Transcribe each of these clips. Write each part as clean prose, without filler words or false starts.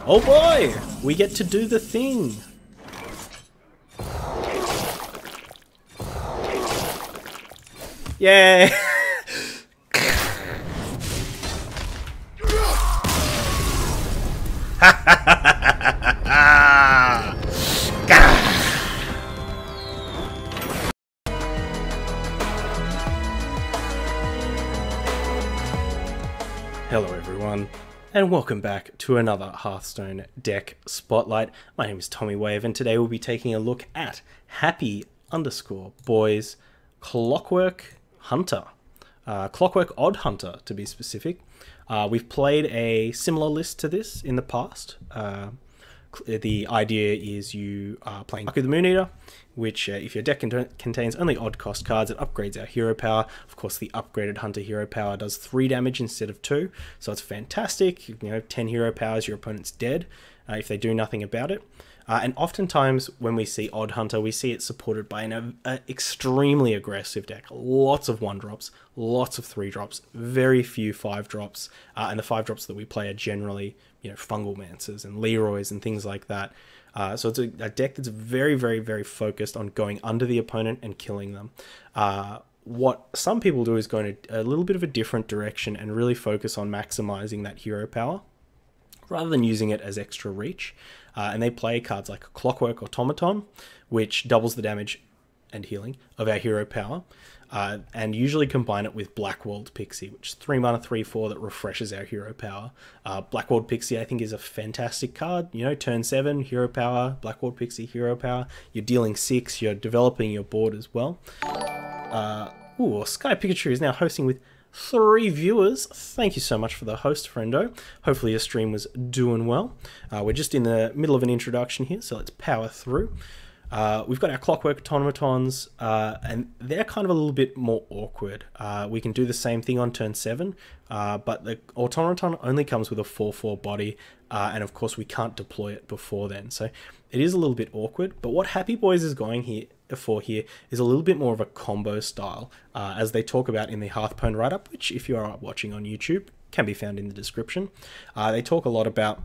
Oh boy! We get to do the thing! Yay! Hello everyone, and welcome back to another Hearthstone deck spotlight. My name is Tommy Wave, and today we'll be taking a look at Happy_Boys Clockwork Hunter. Clockwork Odd Hunter, to be specific. We've played a similar list to this in the past. The idea is you are playing Luck of the Moon Eater, which if your deck contains only odd cost cards, it upgrades our hero power. Of course, the upgraded Hunter hero power does 3 damage instead of 2, so it's fantastic. You know, 10 hero powers, your opponent's dead if they do nothing about it. And oftentimes when we see Odd Hunter, we see it supported by an extremely aggressive deck. Lots of 1-drops, lots of 3-drops, very few 5-drops, and the 5-drops that we play are generally, you know, Fungal Mancers and Leroys and things like that. So it's a deck that's very, very, very focused on going under the opponent and killing them. What some people do is go in a little bit of a different direction and really focus on maximizing that hero power, rather than using it as extra reach. And they play cards like Clockwork Automaton, which doubles the damage and healing of our hero power, and usually combine it with Blackwalled Pixie, which is 3 mana 3/4 that refreshes our hero power. Blackwalled Pixie, I think, is a fantastic card. You know, turn 7, hero power, Blackwalled Pixie, hero power. You're dealing 6, you're developing your board as well. Sky Pikachu is now hosting with 3 viewers. Thank you so much for the host, friendo. Hopefully your stream was doing well. We're just in the middle of an introduction here, so let's power through. We've got our Clockwork Automatons, and they're kind of a little bit more awkward. We can do the same thing on turn 7, but the Automaton only comes with a 4/4 body, and of course we can't deploy it before then, so it is a little bit awkward. But what Happy Boys is going here is a little bit more of a combo style, as they talk about in the Hearthstone write-up, which if you are watching on YouTube can be found in the description. They talk a lot about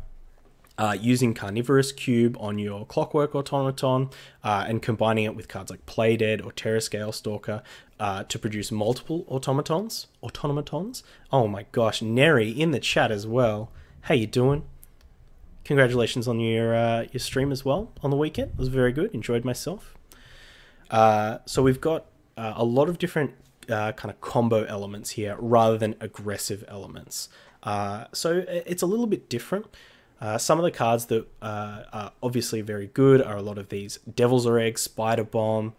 using Carnivorous Cube on your Clockwork Automaton and combining it with cards like Play Dead or Terrascale Stalker to produce multiple automatons. Oh my gosh, Neri in the chat as well. How you doing? Congratulations on your stream as well on the weekend. It was very good. Enjoyed myself. So we've got a lot of different kind of combo elements here rather than aggressive elements. So it's a little bit different. Some of the cards that are obviously very good are a lot of these Devil's Egg, Spider Bomb,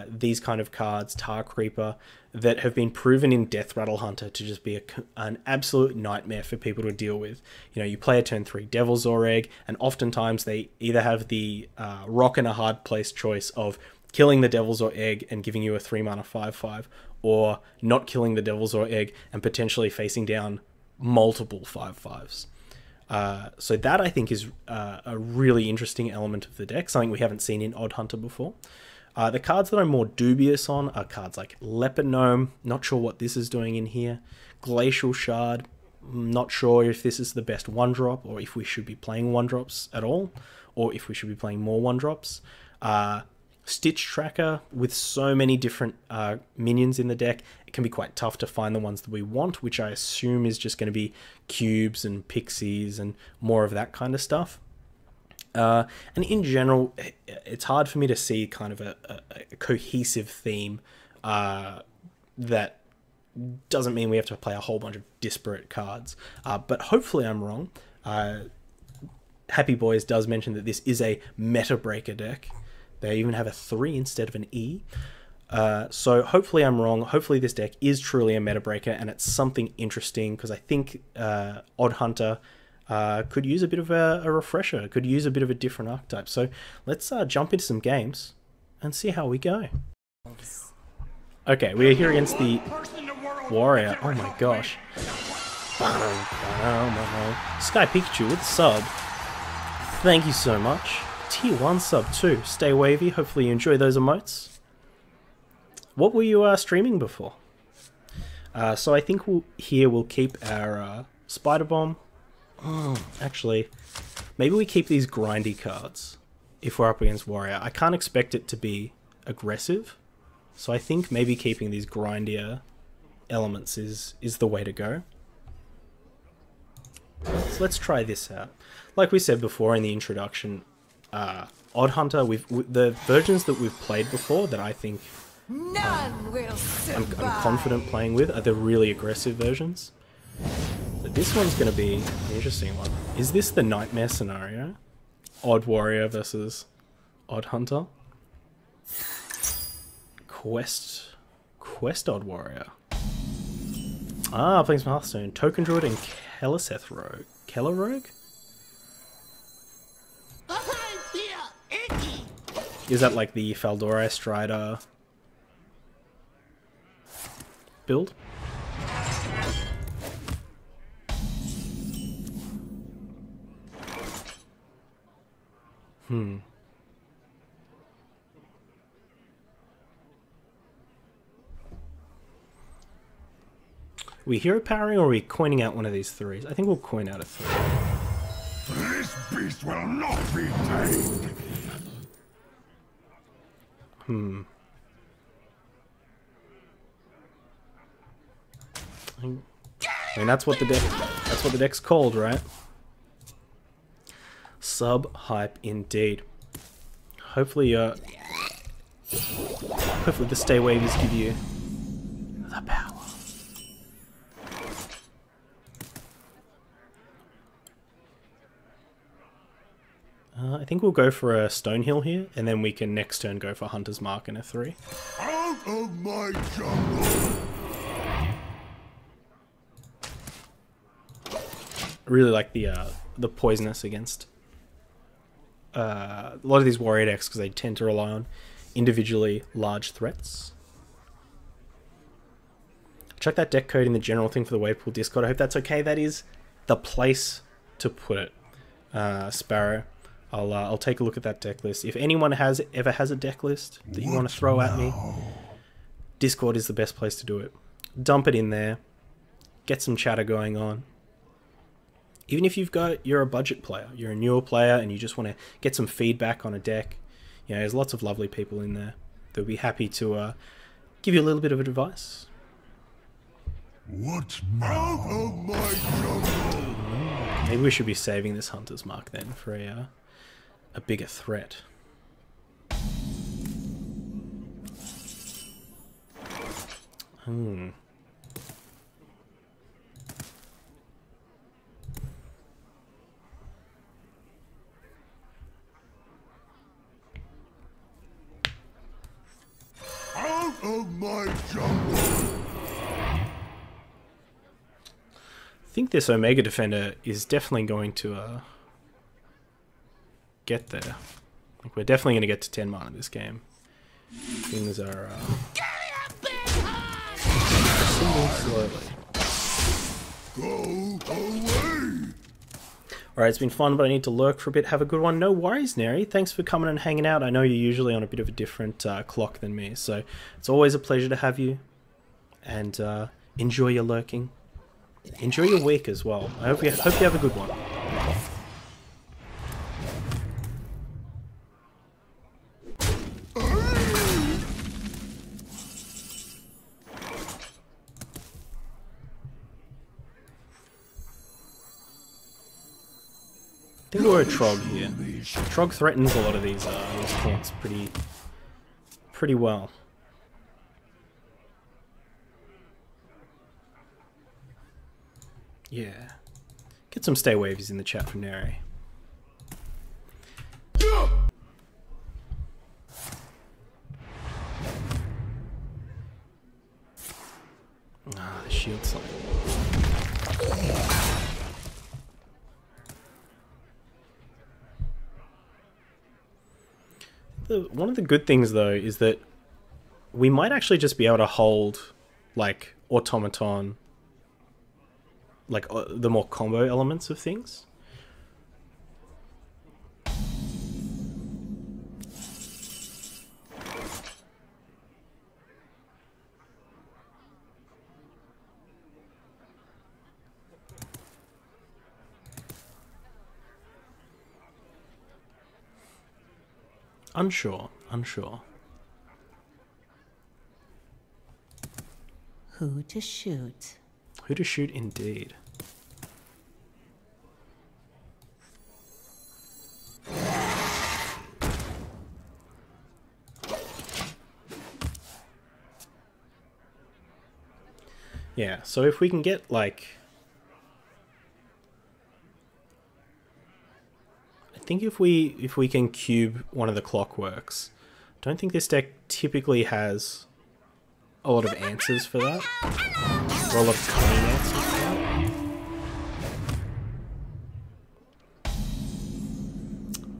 these kind of cards, Tar Creeper, that have been proven in Death Rattle Hunter to just be an absolute nightmare for people to deal with. You know, you play a turn 3 Devil's Egg, and oftentimes they either have the rock and a hard place choice of killing the Devil's Egg and giving you a 3 mana 5/5, or not killing the Devil's Egg and potentially facing down multiple 5/5s. So that, I think, is a really interesting element of the deck, something we haven't seen in Odd Hunter before. The cards that I'm more dubious on are cards like Leopard Gnome, not sure what this is doing in here. Glacial Shard, not sure if this is the best 1-drop, or if we should be playing 1-drops at all, or if we should be playing more 1-drops. Stitch Tracker, with so many different minions in the deck, it can be quite tough to find the ones that we want, which I assume is just going to be cubes and pixies and more of that kind of stuff. And in general, it's hard for me to see kind of a cohesive theme that doesn't mean we have to play a whole bunch of disparate cards. But hopefully I'm wrong. Happy Boys does mention that this is a meta breaker deck. They even have a 3 instead of an E. So hopefully I'm wrong. Hopefully this deck is truly a meta breaker and it's something interesting, because I think Odd Hunter could use a bit of a refresher, could use a bit of a different archetype. So let's jump into some games and see how we go. Okay, we're here against the Warrior. Oh my gosh. Sky Pikachu with a sub. Thank you so much. Tier 1 sub too. Stay wavy. Hopefully you enjoy those emotes. What were you streaming before? So I think we'll keep our Spider Bomb. Actually, Maybe we keep these grindy cards if we're up against warrior. I can't expect it to be aggressive, so I think maybe keeping these grindier elements is the way to go. So let's try this out. Like we said before in the introduction, Odd Hunter, the versions that we've played before that I think none will survive. I'm confident playing with are the really aggressive versions. But this one's going to be an interesting one. Is this the nightmare scenario? Odd Warrior versus Odd Hunter? Quest Odd Warrior. Ah, playing some Hearthstone. Token Druid and Keleseth Rogue. Keller Rogue? Is that like the Faldora Strider build? We hero powering or are we coining out one of these threes? I think we'll coin out a three. This beast will not be tamed. I mean that's what the deck's called, right? Sub hype indeed. Hopefully the stay waves give you the power. I think we'll go for a Stonehill here, and then we can next turn go for Hunter's Mark and a 3. Out of my jungle! I really like the poisonous against a lot of these warrior decks because they tend to rely on individually large threats. Check that deck code in the general thing for the wave pool Discord. I hope that's okay. That is the place to put it, Sparrow. I'll take a look at that deck list. If anyone ever has a deck list that you want to throw at me, Discord is the best place to do it. Dump it in there. Get some chatter going on. Even if you're a budget player, you're a newer player, and you just want to get some feedback on a deck, you know, there's lots of lovely people in there that'll be happy to give you a little bit of advice. What out of my jungle? Maybe we should be saving this Hunter's Mark then for a bigger threat. Out of my jungle! I think this Omega Defender is definitely going to get there. Like we're definitely going to get to 10 mana this game. Things are slowly. Go away! Alright, it's been fun, but I need to lurk for a bit. Have a good one. No worries, Neri. Thanks for coming and hanging out. I know you're usually on a bit of a different clock than me, so it's always a pleasure to have you. And enjoy your lurking. Enjoy your week as well. I hope you have a good one. I think we're a Trog here. Trog threatens a lot of these taunts pretty well. Yeah. Get some stay waves in the chat from Neri. Ah, the shield slide. One of the good things though is that we might actually just be able to hold like automaton, like the more combo elements of things. Unsure. Unsure. Who to shoot? Who to shoot indeed. Yeah, so if we can get, like... I think if we can cube one of the Clockworks, I don't think this deck typically has a lot of answers for that. Or a lot of cunning answers for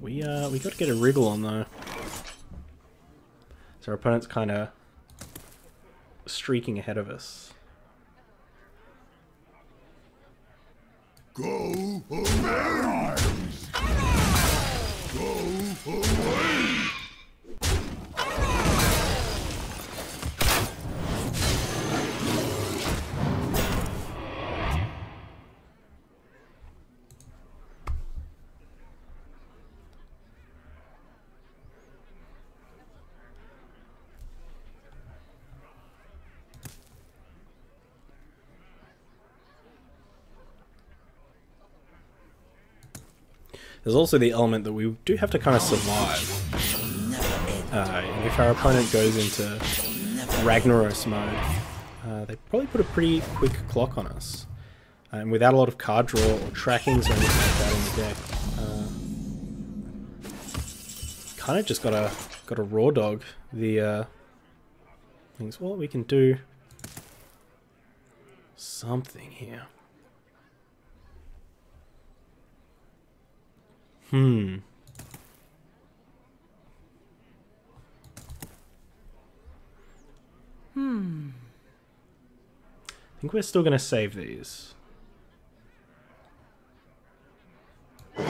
that. We got to get a wriggle on though. So our opponent's kind of streaking ahead of us. Go away! Go away! There's also the element that we do have to kind of survive. And if our opponent goes into Ragnaros mode, they probably put a pretty quick clock on us. And without a lot of card draw or trackings or anything like that in the deck, kind of just gotta raw dog the things. Well, we can do something here. I think we're still going to save these. We're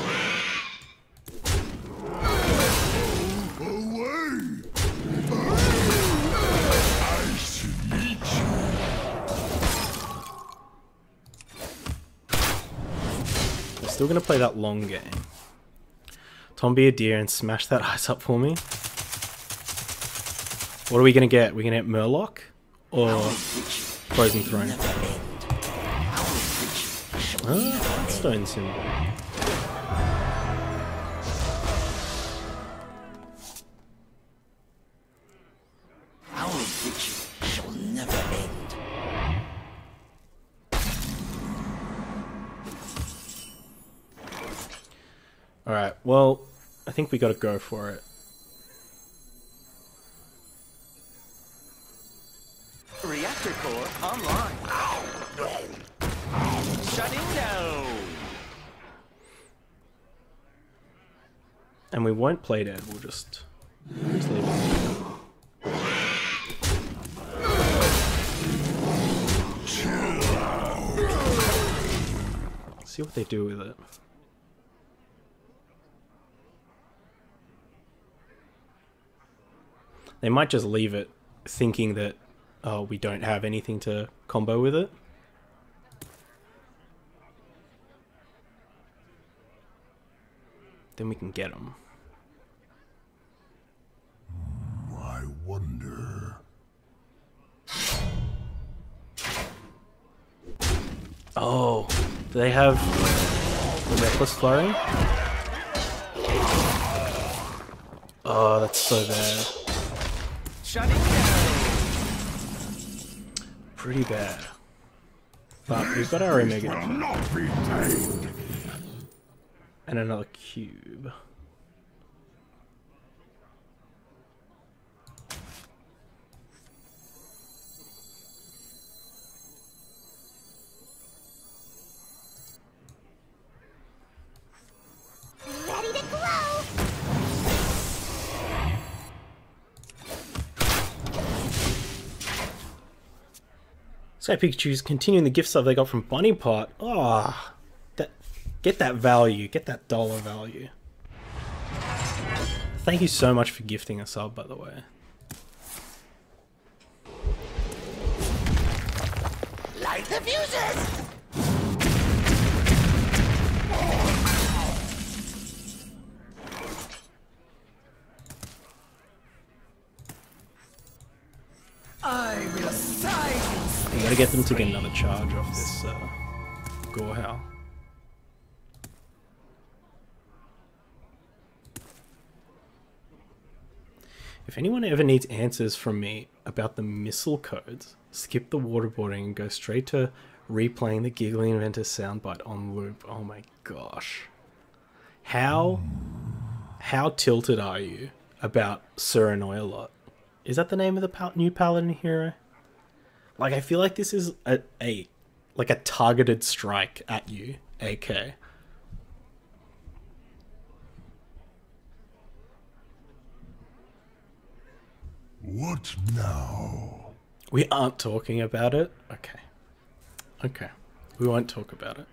still going to play that long game. Tom, be a deer and smash that ice up for me. What are we going to get? We're going to get Murloc or Frozen Throne? Hearthstone symbol. Our witch shall never end. Alright, well, I think we gotta go for it. Reactor core online. Shutting down. And we won't play dead, we'll just leave it. See what they do with it. They might just leave it thinking that, oh, we don't have anything to combo with it. Then we can get them. I wonder. Oh, do they have the Reckless Flurry? Oh, that's so bad. Shutting down. Pretty bad. But we've got our Omega Will Defense. not be tamed. And another cube. Ready to glow! Sky Pikachu's continuing the gift stuff they got from Bunny Pot. Ah, get that value, get that dollar value. Thank you so much for gifting a sub, by the way. Light the fuses! Gotta get them to get another charge off this Gorehowl. If anyone ever needs answers from me about the missile codes, skip the waterboarding and go straight to replaying the Giggling Inventor soundbite on loop. Oh my gosh. How tilted are you about Sir Annoy a Lot? Is that the name of the new Paladin hero? Like, I feel like this is a targeted strike at you, AK. What now? We aren't talking about it? Okay. Okay. We won't talk about it.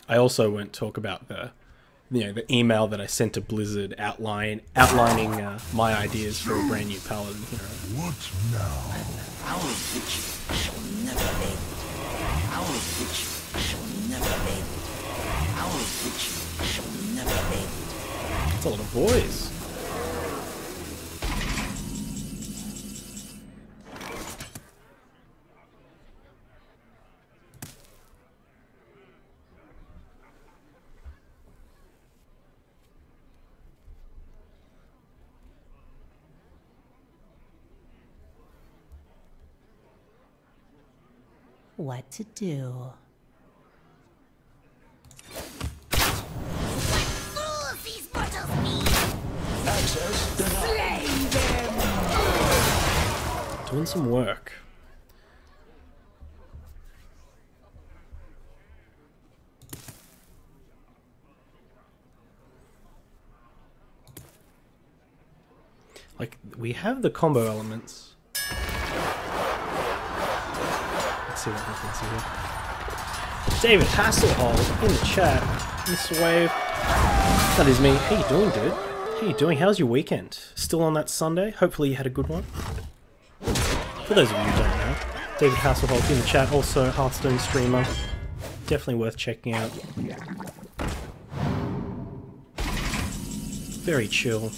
I also won't talk about the email that I sent to Blizzard outlining my ideas for a brand new Paladin hero. What now? Our vigil shall never end. Our vigil shall never end. Our vigil shall never end. That's a lot of boys. What to do? Fools these mortals need! Access denied. Slay them! Doing some work. Like, we have the combo elements. Let's see what happens here. David Hasselholt in the chat. Miss Wave. That is me. How you doing, dude? How you doing? How's your weekend? Still on that Sunday? Hopefully you had a good one. For those of you who don't know, David Hasselholt in the chat, also Hearthstone streamer. Definitely worth checking out. Very chill.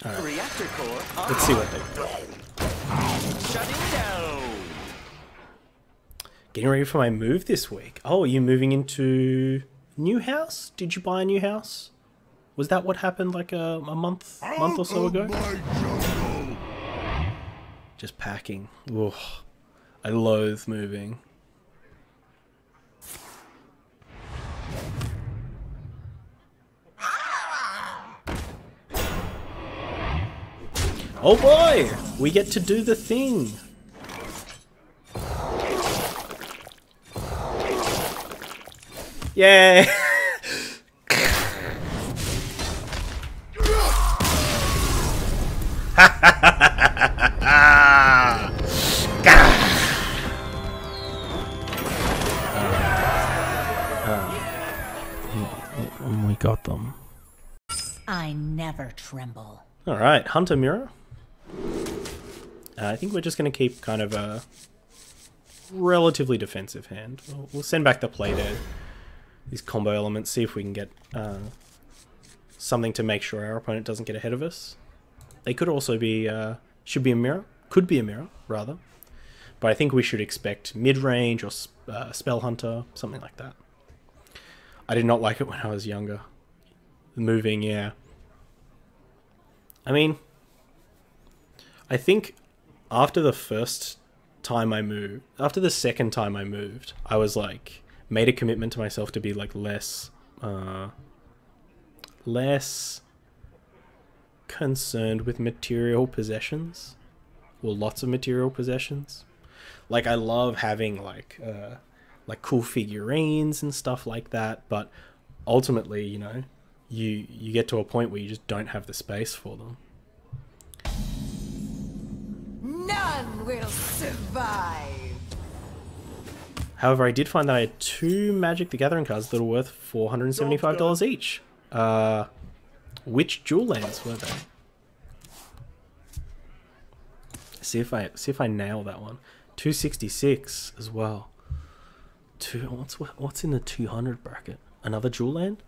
Alright, Reactor core let's see what they do. shutting down. Getting ready for my move this week. Oh, are you moving into new house? Did you buy a new house? Was that what happened like a month or so ago? My jungle. Just packing. Ugh. I loathe moving. Oh boy! We get to do the thing! Yay! We got them. I never tremble. Alright, Hunter Mirror. I think we're just going to keep kind of a relatively defensive hand. We'll send back the play there. These combo elements, see if we can get something to make sure our opponent doesn't get ahead of us. They could also be, should be a mirror. Could be a mirror, rather. But I think we should expect mid-range or Spell Hunter, something like that. I did not like it when I was younger. Moving, yeah. I mean, I think after the first time I moved, after the second time I moved, I was like, made a commitment to myself to be like less concerned with material possessions, or lots of material possessions. Like, I love having like cool figurines and stuff like that, but ultimately, you know, you get to a point where you just don't have the space for them. None will survive. However, I did find that I had 2 Magic the Gathering cards that are worth $475 each. Which jewel lands were they? See if I nail that one. 266 as well. What's in the 200 bracket? Another dual land?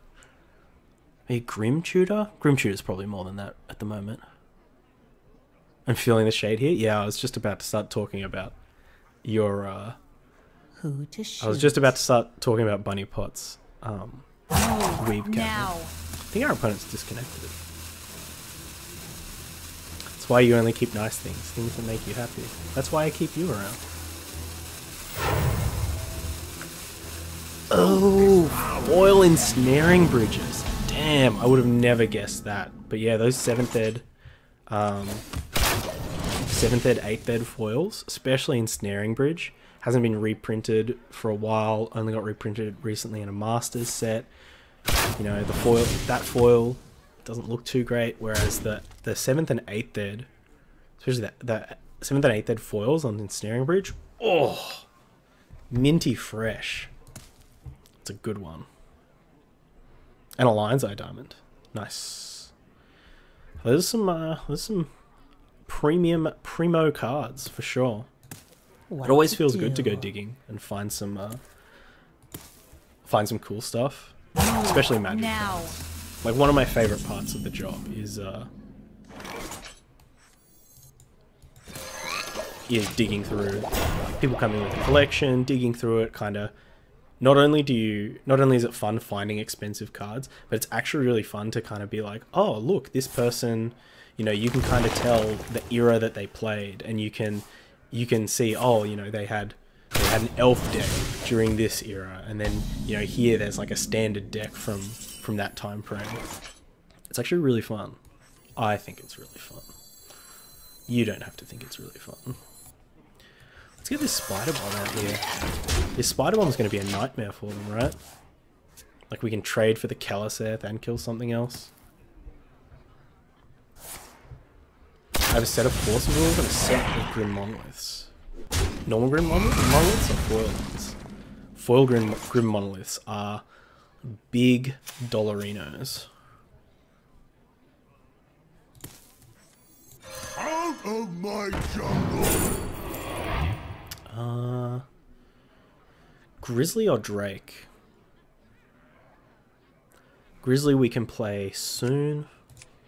A Grim Tutor? Grim Tutor's probably more than that at the moment. I'm feeling the shade here. Yeah, I was just about to start talking about your Who to shoot? I was just about to start talking about Bunny Pot's weave cabinet. Now. I think our opponent's disconnected it. That's why you only keep nice things that make you happy. That's why I keep you around. Oh, foil ensnaring bridges. Damn, I would have never guessed that. But yeah, those 7th ed, 8th ed foils, especially ensnaring bridge, hasn't been reprinted for a while. Only got reprinted recently in a Masters set. You know, that foil doesn't look too great, whereas the 7th and 8th ed, especially that 7th and 8th ed foils on ensnaring bridge, oh, minty fresh. It's a good one. And a Lion's Eye Diamond. Nice. There's some primo cards for sure. What It always to feels good to go do? digging and find some cool stuff, especially magic. Now. Like, one of my favorite parts of the job is digging through, like, people coming with a collection, digging through it, kind of. Not only is it fun finding expensive cards, but it's actually really fun to kind of be like, oh, look, this person, you know, you can kind of tell the era that they played, and you can see, oh, you know, they had an elf deck during this era, and then, you know, here there's like a standard deck from that time frame. It's actually really fun. I think it's really fun. You don't have to think it's really fun. Let's get this Spider Bomb out here. This Spider Bomb is going to be a nightmare for them, right? Like, we can trade for the Caliseth and kill something else. I have a set of Force Rules and a set of Grim Monoliths. Normal Grim Monoliths or foil ones? Foil Grim Monoliths are big dollarinos. Out of my jungle! Grizzly or Drake? Grizzly we can play soon.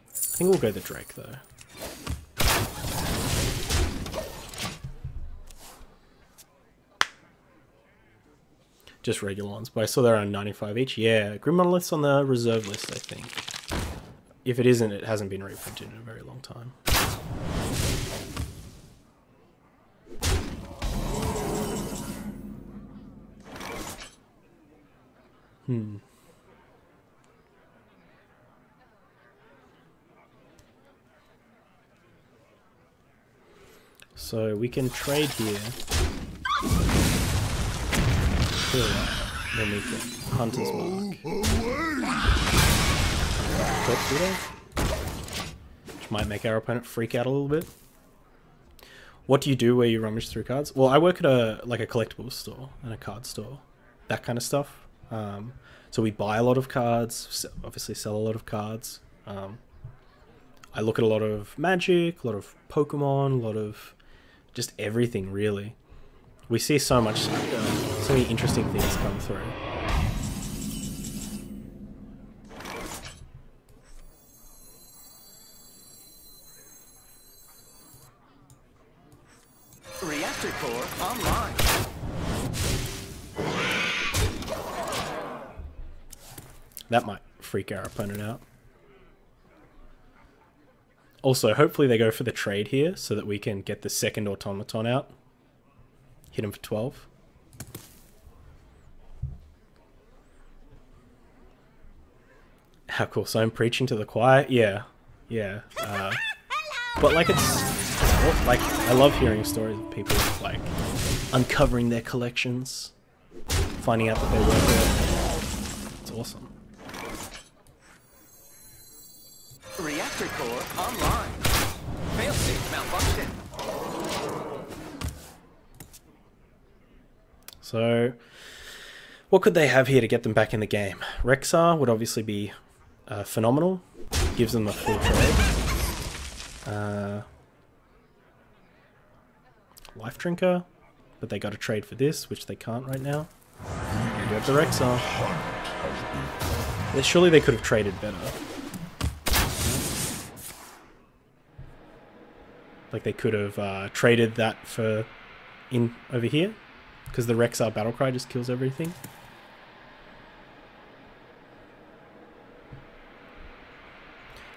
I think we'll go the Drake though. Just regular ones, but I saw they're around 95 each. Yeah, Grim Monolith's on the reserve list, I think. If it isn't, it hasn't been reprinted in a very long time. So we can trade here. Then we get Hunter's Mark. Which might make our opponent freak out a little bit. What do you do where you rummage through cards? Well, I work at a collectibles store and a card store. That kind of stuff. So we buy a lot of cards, obviously sell a lot of cards. I look at a lot of Magic, a lot of Pokemon, a lot of just everything, really. We see so much, so many interesting things come through. Reactor core online. That might freak our opponent out. Also, hopefully they go for the trade here so that we can get the second automaton out. Hit him for 12. How cool. So I'm preaching to the choir? Yeah. Yeah. But like it's like, I love hearing stories of people like uncovering their collections, finding out that they work there. It's awesome. Reactor core online. Failsafe malfunction. So, what could they have here to get them back in the game? Rexar would obviously be phenomenal. Gives them a full trade. Life Drinker. but they got to trade for this, which they can't right now. And you have the Rexar. Surely they could have traded better. Like they could have traded that for in over here, because the Rexar Battlecry just kills everything.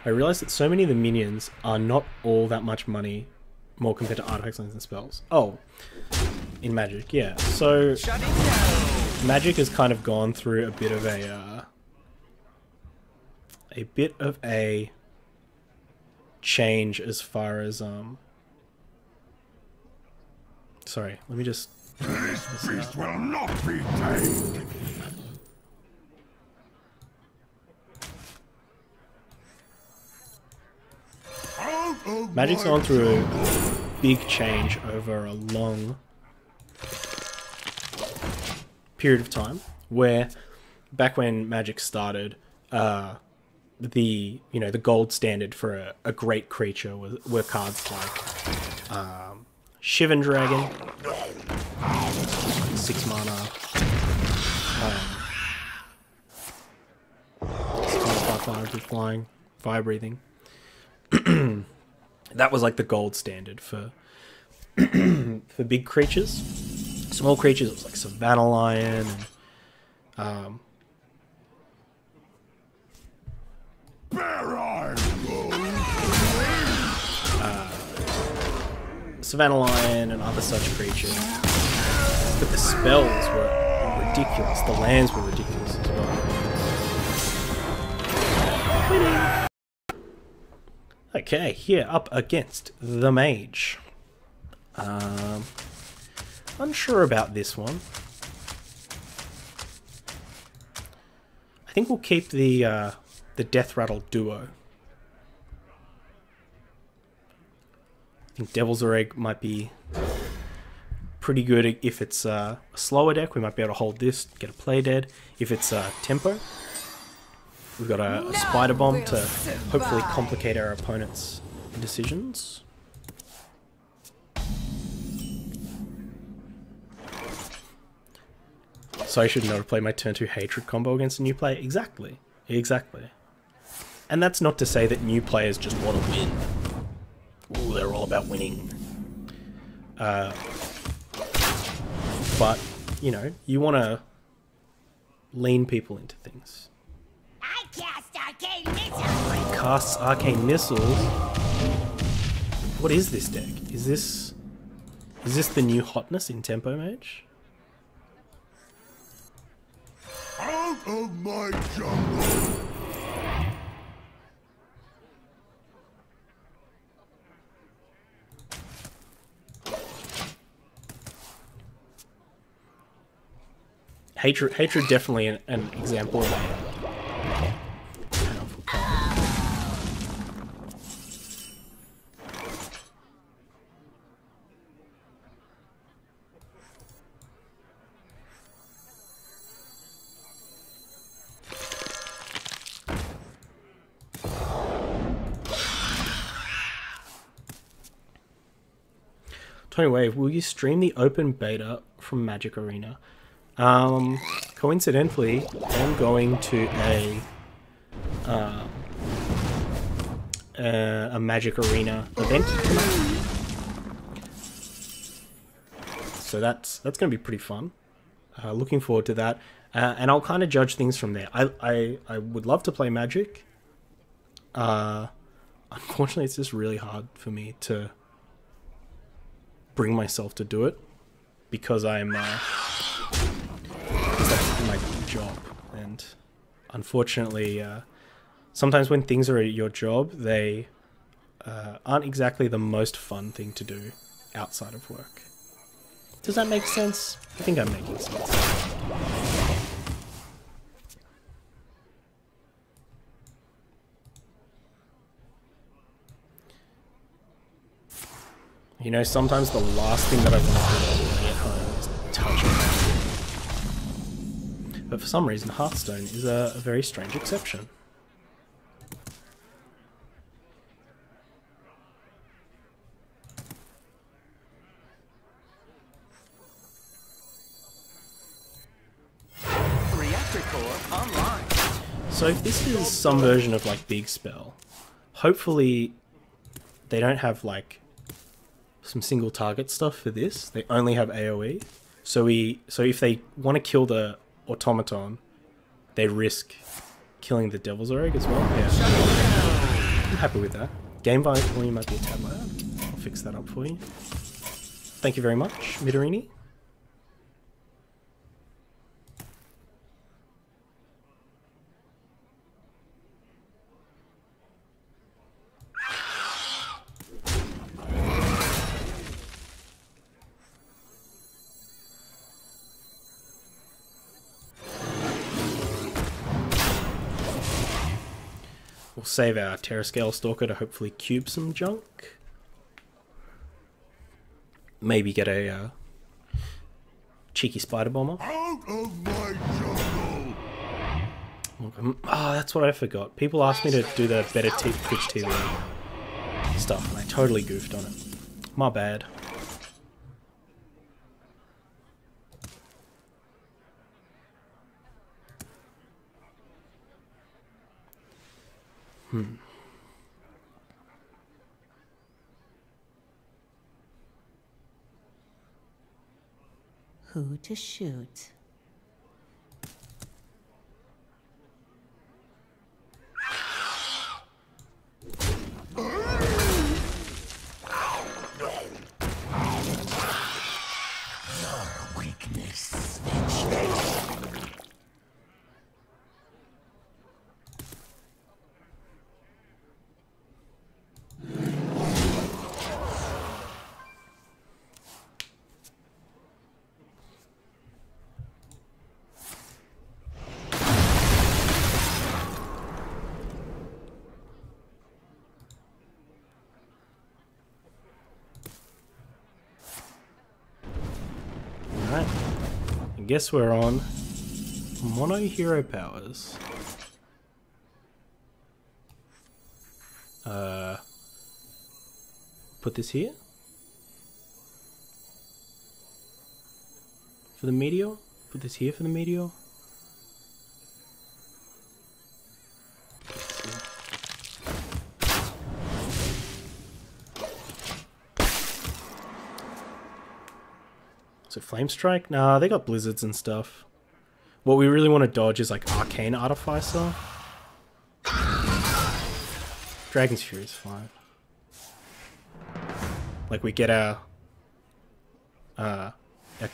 I realized that so many of the minions are not all that much money more compared to artifacts, lands, and spells. Oh, in Magic, yeah. So Magic has kind of gone through a bit of a change as far as sorry, let me just This beast will not be tamed. Magic's gone through a big change over a long period of time, where back when Magic started, the gold standard for a great creature were cards like Shivan Dragon, 6 mana, 6/5 with flying, fire breathing. That was like the gold standard for for big creatures. Small creatures, it was like Savannah Lion and Savannah Lion and other such creatures. But the spells were ridiculous. The lands were ridiculous as well. Winning! Okay, here up against the mage. Unsure about this one. I think we'll keep the Death Rattle duo. I think Devil's Egg might be pretty good if it's a slower deck. We might be able to hold this, get a play dead. If it's tempo, we've got a Spider Bomb to hopefully complicate our opponent's decisions. So I should know to play my turn 2 Hatred combo against a new player. Exactly. Exactly. And that's not to say that new players just want to win. Ooh, they're all about winning. But, you know, you want to lean people into things. I cast arcane missiles. He casts Arcane Missiles. What is this deck? Is this the new hotness in Tempo Mage? Out of my jungle! Hatred definitely an example of a powerful card. Tony Wave, will you stream the open beta from Magic Arena? Coincidentally, I'm going to a Magic Arena event tonight. So that's going to be pretty fun. Looking forward to that. And I'll kind of judge things from there. I would love to play Magic. Unfortunately, it's just really hard for me to bring myself to do it because I'm that's my job, and unfortunately sometimes when things are your job, they aren't exactly the most fun thing to do outside of work. Does that make sense? I think I'm making sense. You know, sometimes the last thing that I want to do when I get home is touch it. But for some reason, Hearthstone is a very strange exception. online. So if this is some version of like Big Spell, hopefully they don't have like some single target stuff for this. They only have AoE. So if they want to kill the automaton, they risk killing the Devil's Egg as well. Yeah. I'm happy with that. Game volume might be a tad loud. I'll fix that up for you. Thank you very much, Midorini. We'll save our Terrascale Stalker to hopefully cube some junk. Maybe get a cheeky Spider Bomber. Out of my jungle! Oh, that's what I forgot. People asked me to do the better Twitch TV stuff, and I totally goofed on it. My bad. Who to shoot? Weakness. Alright. I guess we're on mono hero powers. Put this here. For the meteor. Put this here for the meteor. So Flame Strike? Nah, they got blizzards and stuff. What we really want to dodge is like Arcane Artificer. Dragon's Fury is fine. Like we get our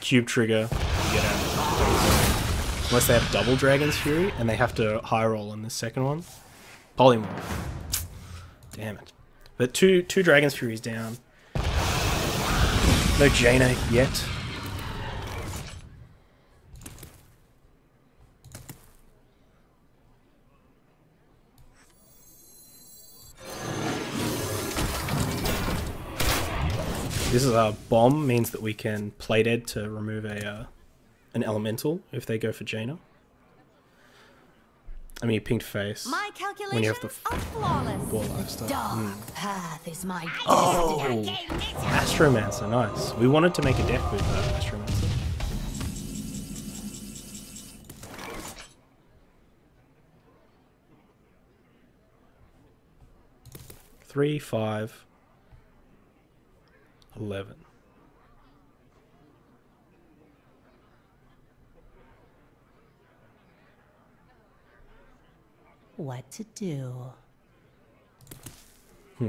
cube trigger, we get our, unless they have double Dragon's Fury and they have to high roll on the second one. Polymorph. Damn it. But two Dragon's Furies down. No Jaina yet. This is a bomb, means that we can play dead to remove a an elemental if they go for Jaina. I mean, pink face. My when you have calculations the are flawless. ball lifestyle. Dark path is my Oh, Astromancer, nice. We wanted to make a deck with Astromancer. Three, 5, 11. what to do. A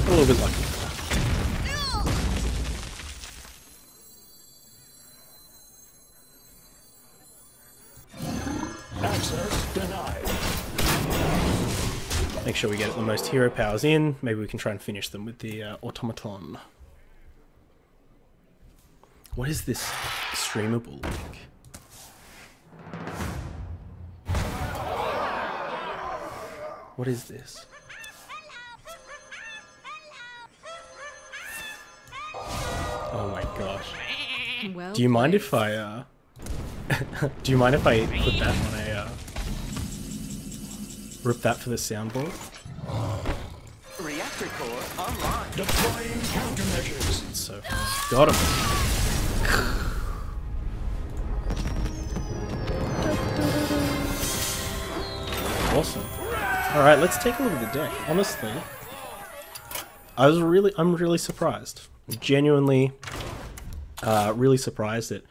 little bit lucky. Access denied. Make sure we get the most hero powers in. Maybe we can try and finish them with the automaton. What is this streamable link? What is this? Oh my gosh. Well Do you mind played. if I do you mind if I put that on a rip that for the soundboard? Core online. Deploying countermeasures. So, got him. Awesome. Alright, let's take a look at the deck. Honestly, I'm really surprised. Genuinely, really surprised at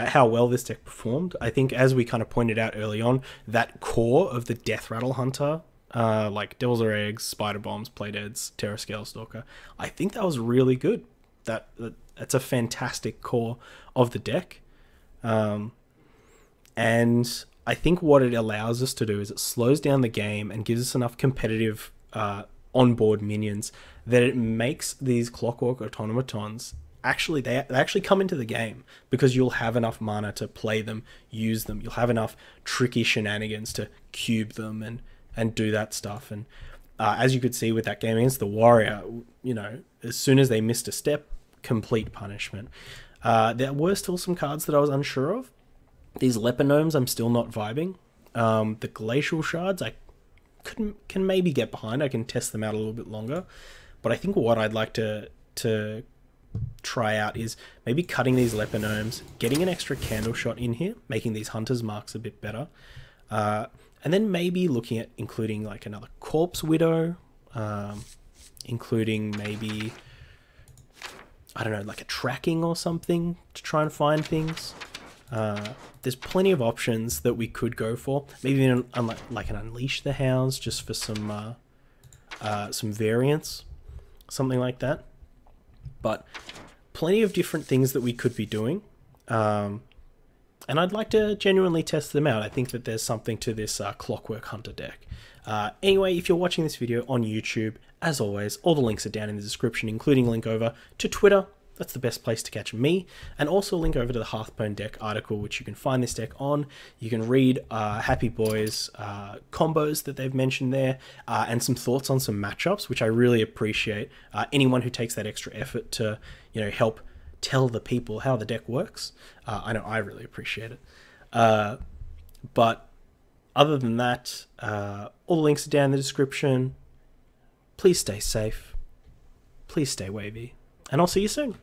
how well this deck performed. I think, as we kind of pointed out early on, that core of the Death Rattle Hunter, like Devil's Are Eggs, Spider Bombs, Playdeads, Terra Scale Stalker, I think that was really good. That's a fantastic core of the deck. And I think what it allows us to do is it slows down the game and gives us enough competitive onboard minions that it makes these Clockwork automatons actually they actually come into the game, because you'll have enough mana to play them, use them. You'll have enough tricky shenanigans to cube them and do that stuff. And as you could see with that game against the Warrior, you know, as soon as they missed a step, complete punishment. There were still some cards that I was unsure of. These Leper Gnomes I'm still not vibing. The Glacial Shards I can maybe get behind. I can test them out a little bit longer. But I think what I'd like to try out is maybe cutting these Leper Gnomes, getting an extra Candle Shot in here, making these Hunter's Marks a bit better. And then maybe looking at including like another Corpse Widow, including maybe, I don't know, like a tracking or something to try and find things. There's plenty of options that we could go for. Maybe like an Unleash the Hounds just for some variance, something like that. But plenty of different things that we could be doing. And I'd like to genuinely test them out. I think that there's something to this Clockwork Hunter deck. Anyway, if you're watching this video on YouTube, as always, all the links are down in the description, including a link over to Twitter. That's the best place to catch me, and also a link over to the Hearthstone deck article, which you can find this deck on. You can read Happy Boys combos that they've mentioned there, and some thoughts on some matchups, which I really appreciate. Anyone who takes that extra effort to, you know, help tell the people how the deck works, I know I really appreciate it. But other than that, all the links are down in the description. Please stay safe. Please stay wavy, and I'll see you soon.